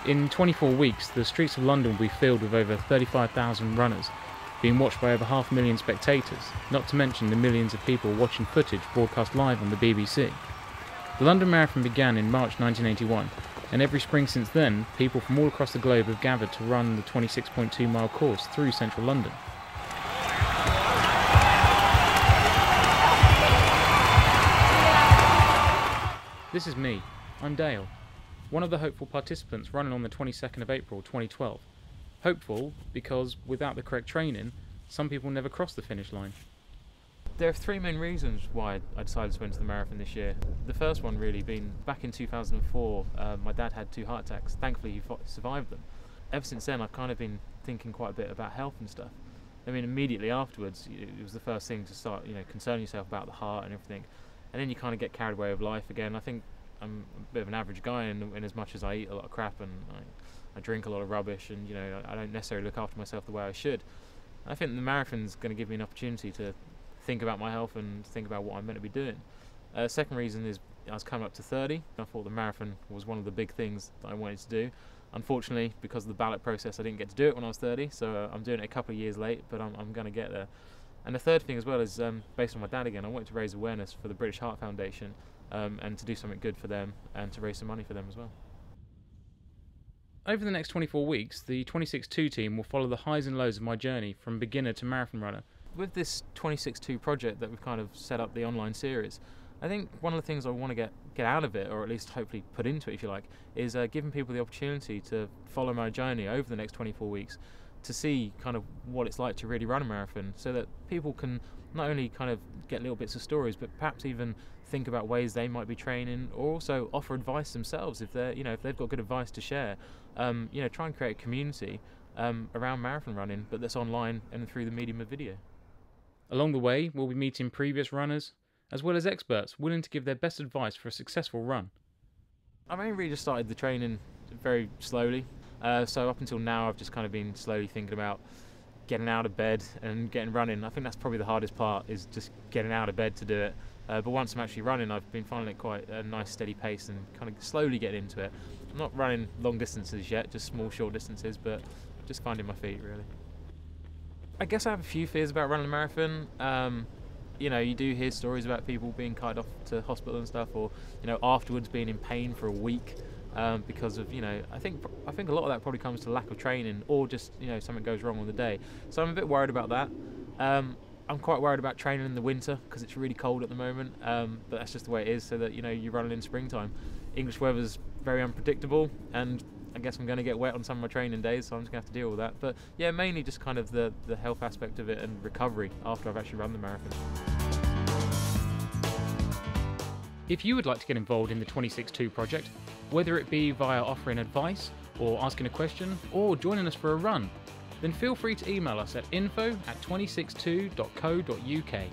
In 24 weeks, the streets of London will be filled with over 35,000 runners, being watched by over 500,000 spectators, not to mention the millions of people watching footage broadcast live on the BBC. The London Marathon began in March 1981, and every spring since then, people from all across the globe have gathered to run the 26.2 mile course through central London. This is me, I'm Dale, one of the hopeful participants running on the 22nd of April 2012. Hopeful because, without the correct training, some people never cross the finish line. There are three main reasons why I decided to enter the marathon this year. The first one really being, back in 2004, my dad had 2 heart attacks. Thankfully he survived them. Ever since then I've kind of been thinking quite a bit about health and stuff. I mean, immediately afterwards, it was the first thing to start, concerning yourself about the heart and everything. And then you kind of get carried away with life again. I think I'm a bit of an average guy in as much as I eat a lot of crap and I drink a lot of rubbish, and I don't necessarily look after myself the way I should. I think the marathon's going to give me an opportunity to think about my health and think about what I'm meant to be doing. Second reason is I was coming up to 30. I thought the marathon was one of the big things that I wanted to do. Unfortunately, because of the ballot process, I didn't get to do it when I was 30, so I'm doing it a couple of years late, but I'm going to get there. And the third thing as well is, based on my dad again, I wanted to raise awareness for the British Heart Foundation and to do something good for them and to raise some money for them as well. Over the next 24 weeks, the 26.2 team will follow the highs and lows of my journey from beginner to marathon runner. With this 26.2 project that we've kind of set up, the online series, I think one of the things I want to get out of it, or at least hopefully put into it if you like, is giving people the opportunity to follow my journey over the next 24 weeks to see kind of what it's like to really run a marathon, so that people can not only kind of get little bits of stories, but perhaps even think about ways they might be training, or also offer advice themselves if they're, if they've got good advice to share. Try and create a community around marathon running, but that's online and through the medium of video. Along the way, we'll be meeting previous runners, as well as experts willing to give their best advice for a successful run. I've only really just started the training very slowly, so up until now I've just kind of been slowly thinking about getting out of bed and getting running. I think that's probably the hardest part, is just getting out of bed to do it. But once I'm actually running, I've been finding it quite a nice steady pace and kind of slowly getting into it. I'm not running long distances yet, just small short distances, but just finding my feet really. I guess I have a few fears about running a marathon. You do hear stories about people being carted off to hospital and stuff, or afterwards being in pain for a week because of I think a lot of that probably comes to lack of training, or just something goes wrong on the day. So I'm a bit worried about that. I'm quite worried about training in the winter because it's really cold at the moment, but that's just the way it is, so that you're running in springtime. English weather's very unpredictable, and I guess I'm going to get wet on some of my training days, so I'm just going to have to deal with that. But yeah, mainly just kind of the health aspect of it and recovery after I've actually run the marathon. If you would like to get involved in the 26.2 project, whether it be via offering advice, or asking a question, or joining us for a run, then feel free to email us at info@262.co.uk.